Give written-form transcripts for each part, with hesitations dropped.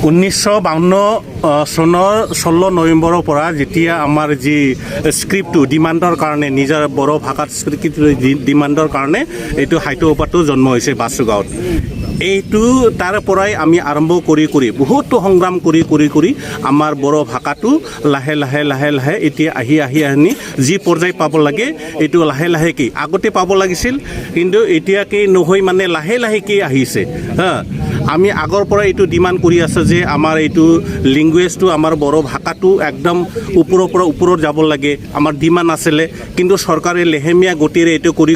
1952 চনৰ 16 নৱেম্বৰৰ পৰা যেতিয়া আমাৰ যি স্ক্ৰিপ্টটো ডিমাণ্ডৰ কাৰণে নিজৰ বড়ো ভাষাত স্ক্ৰিপ্ট ডিমাণ্ডৰ কাৰণে এইটো সাহিত্য সভাটো জন্ম হৈছে বাসুগাঁৱত। এইটো তাৰ পৰাই আমি আৰম্ভ কৰি বহুতো সংগ্ৰাম কৰি আমাৰ বড়ো ভাষাটো লাহে লাহে এতিয়া আহি যি পৰ্যায় পাব লাগে এইটো লাহে কি আগতে পাব লাগিছিল, কিন্তু এতিয়া কি নহয়, মানে লাহে কি আহিছে। আমি আগৰ পৰা এইটো ডিমাণ্ড কৰি আছোঁ যে আমাৰ এইটো লেংগুৱেজটো, আমাৰ বড়ো ভাষাটো একদম ওপৰৰ পৰা ওপৰত যাব লাগে, আমাৰ ডিমাণ্ড আছিলে। কিন্তু চৰকাৰে লেহেমীয়া গতিৰে এইটো কৰি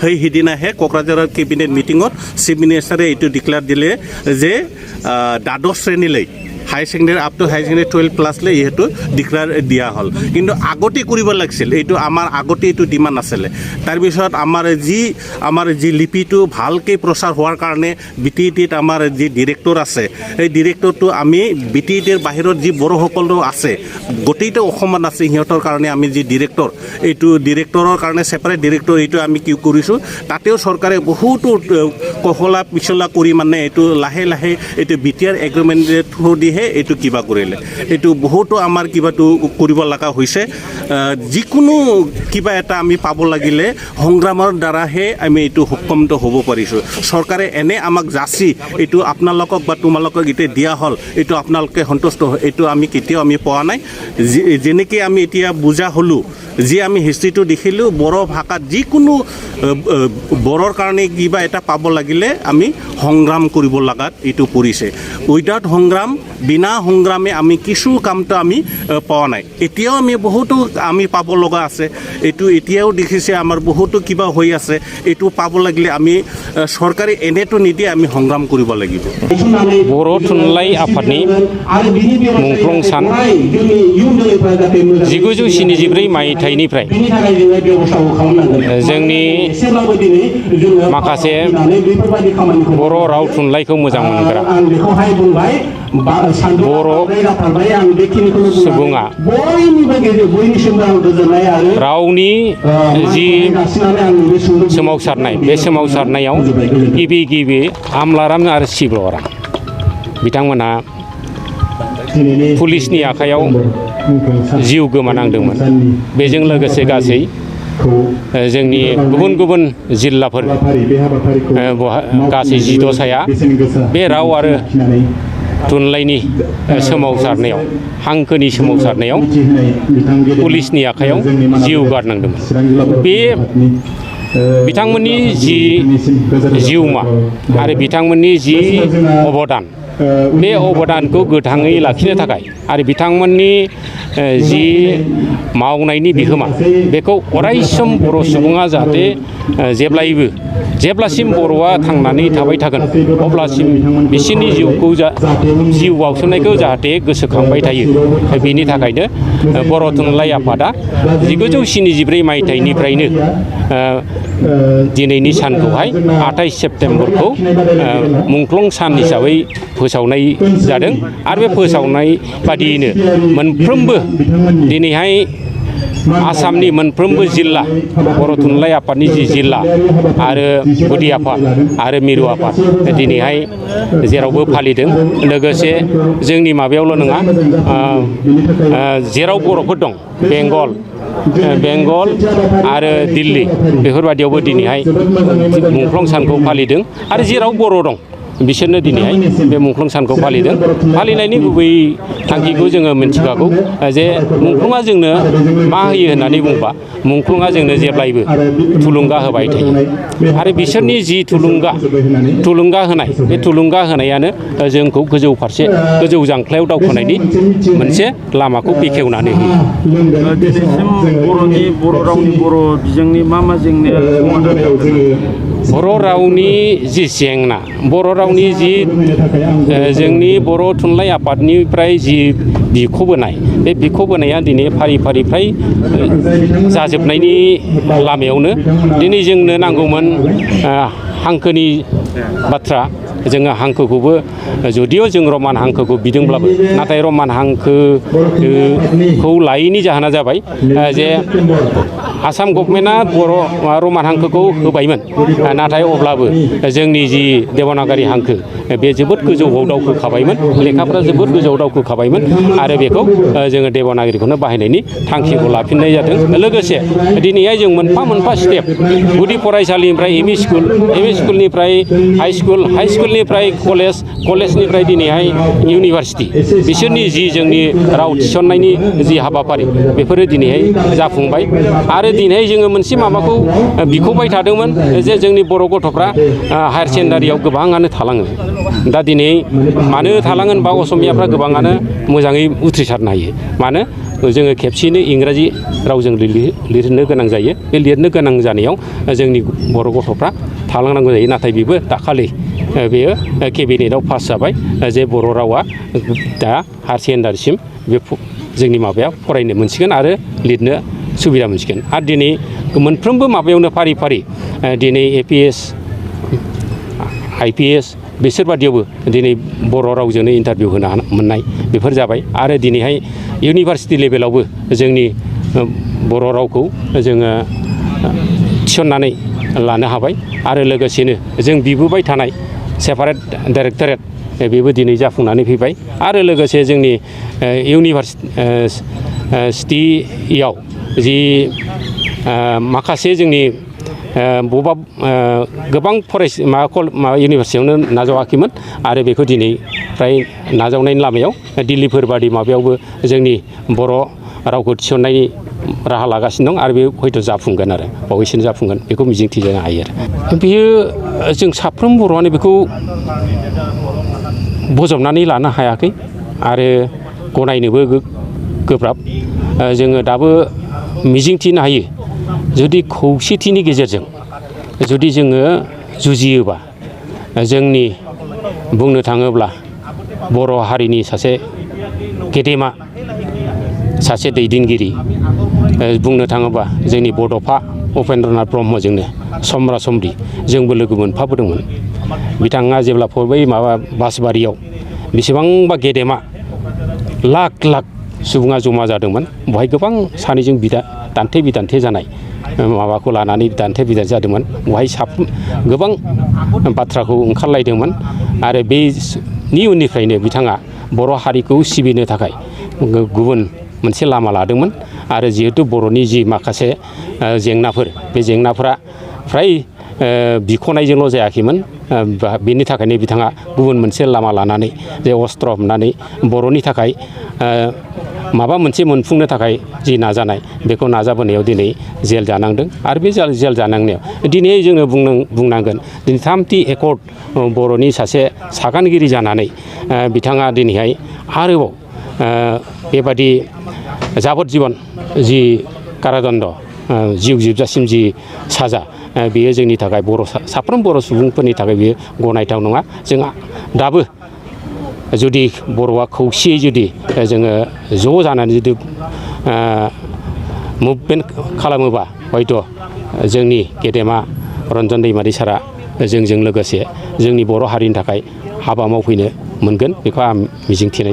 সেইদিনাহে কোকৰাঝাৰৰ কেবিনেট মিটিঙত চিফ মিনিষ্টাৰে এইটো ডিক্লেয়াৰ দিলে যে দ্বাদশ শ্ৰেণীলৈ high secondary up to high secondary 12+ লৈ এইটো ডিক্লেয়াৰ দিয়া হ'ল। কিন্তু আগতে কৰিব লাগিছিল, এইটো আমাৰ আগতে এইটো ডিমাণ্ড আছিলে। তাৰপিছত আমাৰ যি লিপিটো ভালকৈ প্ৰচাৰ হোৱাৰ কাৰণে BTET আমাৰ যি ডিৰেক্টৰ আছে, এই ডিৰেক্টৰটো আমি BTET বাহিৰত যি বড়োসকলো আছে, গোটেইটো অসমত আছে, সিহঁতৰ কাৰণে আমি যি ডিৰেক্টৰ, এইটো ডিৰেক্টৰৰ কাৰণে ছেপাৰেট ডিৰেক্টৰ এইটো আমি কি কৰিছোঁ। তাতেও চৰকাৰে বহুতো কহলা পিছলা কৰি মানে এইটো লাহে এইটো BTR এগ্ৰিমেণ্টৰ থ্ৰু দিহে এইটো কিবা কৰিলে। এইটো বহুতো আমাৰ কিবাটো কৰিব লগা হৈছে। যিকোনো কিবা এটা আমি পাব লাগিলে সংগ্ৰামৰ দ্বাৰাহে আমি এইটো সক্ষমটো হ'ব পাৰিছোঁ। চৰকাৰে এনে আমাক যাচি এইটো আপোনালোকক বা তোমালোকক এতিয়া দিয়া হ'ল, এইটো আপোনালোকে সন্তুষ্ট, এইটো আমি কেতিয়াও আমি পোৱা নাই। যেনেকৈ আমি এতিয়া বুজা হ'লোঁ, যি আমি হিষ্ট্ৰীটো দেখিলোঁ, বড়ো ভাষাত যিকোনো বড়োৰ কাৰণে কিবা এটা পাব লাগিলে আমি সংগ্ৰাম কৰিব লগাত এইটো পৰিছে। উইদাউট সংগ্ৰাম, বিনা সংগ্ৰামে আমি কিছু কামটো আমি পোৱা নাই। এতিয়াও আমি বহুতো আমি পাব লগা আছে। এইটো এতিয়াও দেখিছে আমাৰ বহুতো কিবা হৈ আছে। এইটো পাব লাগিলে আমি চৰকাৰে এনেটো নিদিয়ে, আমি সংগ্ৰাম কৰিব লাগিব। बर' थुनलाइ आफादनि मुंख्लं सान 1974 मायथाइनिफ्राय जोंनि माखासे बर' राव थुनलाइखौ मोजां मोनग्रा बर' सुबुङा रावनि जि सोमावसारनाय, बे सोमावसारनायाव गिबि आमलाराम आरो सिब्र'राम बिथांमोना पुलिसनि आखायाव जिउ गोमानांदोंमोन। बेजों लोगोसे गासै जोंनि गुबुन जिल्लाफोर गासै 12साया बे राव आरो थुनलाइनि सोमावसारनायाव, हांखोनि सोमावसारनायाव पुलिसनि आखायाव जिउ गारनांदोंमोन। बे बिथांमोननि जि जिउमा आरो बिथांमोननि जि अबदान, बे अबदानखौ गोथाङै लाखिनो थाखाय आरो बिथांमोननि जि मावनायनि बिहोमा, बेखौ अरायसम बर' सुबुङा जाहाथे जेब्लासिम बर'आ थांनानै थाबाय थागोन, अब्लासिम बिसोरनि जिउ बाउसोमनायखौ जाहाथे गोसोखांबाय थायो। बेनि थाखायनो बर' थुनलाइ आफादा 1974 मायथाइनिफ्रायनो दिनैनि सानखौहाय 28 सेप्तेम्बरखौ मुंख्लं सान हिसाबै फोसावनाय जादों। आरो बे फोसावनाय बादियैनो मोनफ्रोमबो दिनैहाय आसामनि मोनफ्रोमबो जिल्ला, बर' थुनलाइ आफादनि जि जिल्ला आरो गुदि आफाद आरो मिरु आफाद दिनैहाय जेरावबो फालिदों। लोगोसे जोंनि माबायावल' नङा, जेराव बर'फोर दं, बेंगल आरो दिल्ली, बेफोरबायदियावबो दिनैहाय मुंख्लं सानखौ फालिदों। आरो जेराव बर' दं बिसोरनो दिनैहाय बे मुंख्लं सानखौ फालिदों। फालिनायनि गुबै थांखिखौ जोङो मिथिखागौ जे मुंख्लङा जोंनो मा होयो होननानै बुंबा, मुंख्लङा जोंनो जेब्लायबो थुलुंगा होबाय थायो। आरो बिसोरनि जि थुलुंगा होनाय, बे थुलुंगा होनायानो जोंखौ गोजौ जांख्लायाव दावखोनायनि मोनसे लामाखौ बेखेवनानै होयो। दिनैसिम बर' रावनि बर' बिजोंनि मा जेंनाया समाधान जादों? बर' रावनि जि जेंना, बर' रावनि जि जोंनि बर' थुनलाइ आफादनिफ्राय जि बिख'बोनाय, बे बिख'बोनाया दिनै फारि फ्राय जाजोबनायनि लामायावनो। दिनै जोंनो नांगौमोन हांखोनि बाथ्रा, जोङो हांखोखौबो जुदिअ जों रमान हांखोखौ बिदोंब्लाबो नाथाय रमान हांखोखौ लायैनि जाहोना जाबाय जे आसाम गभर्नमेन्टआ बर' रमान हांखोखौ होबायमोन नाथाय अब्लाबो जोंनि जि देबनागरि हांखो बे जोबोद गोजौआव दावखोखाबायमोन लेखाफ्रा जोबोद गोजौआव दावखोखाबायमोन आरो बेखौ जोङो देबनागरिखौनो बाहायनायनि थांखिखौ लाफिननाय जादों लोगोसे दिनैहाय जों मोनफा मोनफा स्टेप गुदि फरायसालिनिफ्राय एम इ स्कुलनिफ्राय हाइ स्कुलनिफ्राय कलेजनिफ्राय दिनैहाय इउनिभारसिटि बिसोरनि जि जोंनि राव थिसननायनि जि हाबाफारि बेफोरो दिनैहाय जाफुंबाय आरो दिनैहाय जोङो मोनसे माबाखौ बिखौबाय थादोंमोन जे जोंनि बर' गथ'फ्रा हायार सेकेन्डारियाव गोबाङानो थालाङो दा दिनै मानो थालाङो होनबा असमियाफ्रा गोबाङानो मोजाङै उथ्रिसारनो हायो मानो जोङो खेबसेयैनो इंराजि रावजों लिरनो गोनां जायो बे लिरनो गोनां जानायाव जोंनि बर' गथ'फ्रा थालांनांगौ जायो नाथाय बेबो दाखालि बेयो केबिनेटआव पास जाबाय जे बर' रावा दा हायार सेकेन्डारिसिम बे जोंनि माबाया फरायनो मोनसिगोन आरो लिरनो सुबिदा मोनसिगोन आरो दिनै मोनफ्रोमबो माबायावनो फारि फारि दिनै APS IPS बिसोरबादियावबो दिनै बर' रावजोंनो इन्टारभिउ होनो मोननाय बेफोर जाबाय आरो दिनैहाय इउनिभारसिटि लेभेलावबो जोंनि बर' रावखौ जोङो थिसननानै लानो हाबाय आरो लोगोसेनो जों बिबोबाय थानाय सेपारेट डाइरेक्टरेट बेबो दिनै जाफुंनानै फैबाय आरो लोगोसे जोंनि इउनिभारसिटियाव जि माखासे जोंनि बबेबा गोबां माबा इउनिभारसिटियावनो नाजावाखैमोन आरो बेखौ दिनै फ्राय नाजावनायनि लामायाव दिल्लीफोर बादि माबायावबो जोंनि बर' रावखौ थिसननायनि राहा लागासिनो दं आरो बे हयथ' जाफुंगोन आरो बावैसोनो जाफुंगोन बेखौ मिजिंथिनो हायो आरो बेयो जों साफ्रोम बर'आनो बेखौ बजबनानै लानो हायाखै आरो गनायनोबो गोब्राब जोङो दाबो मिजिंथिनो हायो जुदि खौसेथिनि गेजेरजों जुदि जोङो जुजियोबा जोंनि बुंनो थाङोब्ला बर' हारिनि सासे गेदेमा सासे दैदेनगिरि बुंनो थाङोबा जोंनि बड'फा उपेन्द्रनाथ ब्रह्मजोंनो समब्रा समब्रि जोंबो लोगो मोनफाबोदोंमोन बिथाङा जेब्ला बै माबा बासबारियाव बेसेबांबा गेदेमा लाख लाख सुबुङा जमा जादोंमोन बेवहाय गोबां सानैजों दान्थे बिदान्थे जानाय माबाखौ लानानै दान्थे बिदान्थे जादोंमोन बेवहाय गोबां बाथ्राखौ ओंखारलायदोंमोन आरो बेनि उननिफ्रायनो बिथाङा बर' हारिखौ सिबिनो थाखाय गुबुन मोनसे लामा लादोंमोन आरो जिहेतु बर'नि जि माखासे जेंनाफोर बे जेंनाफोरा फ्राय बिख'नायजोंल' जायाखैमोन बेनि थाखायनो बिथाङा गुबुन मोनसे लामा लानानै जे अस्त्र हमनानै बर'नि थाखाय माबा मोनसे मोनफुंनो थाखाय जि नाजानाय बेखौ नाजाबोनायाव दिनै जेल जानांदों आरो बे जेल जानांनायाव दिनै जोङो बुंनांगोन दिनै 3थि एकर्ड बर'नि सासे सागानगिरि जानानै बिथाङा दिनैहाय आरोबाव बेबादि जाबोद-जिबन जि कारादण्ड जिउ जोबजासिम जि साजा बेयो जोंनि थाखाय साफ्रोम बर' सुबुंफोरनि थाखाय बेयो गनायथाव नङा जोंहा दाबो जुदि बर'आ खौसेयै जुदि जोङो ज' जानानै जुदि मुभमेन्ट खालामोबा हयथ' जोंनि गेदेमा रन्जन दैमारि सारा जोंजों लोगोसे जोंनि बर' हारिनि थाखाय हाबा मावफैनो मोनगोन बेखौ आं मिजिंथिनाय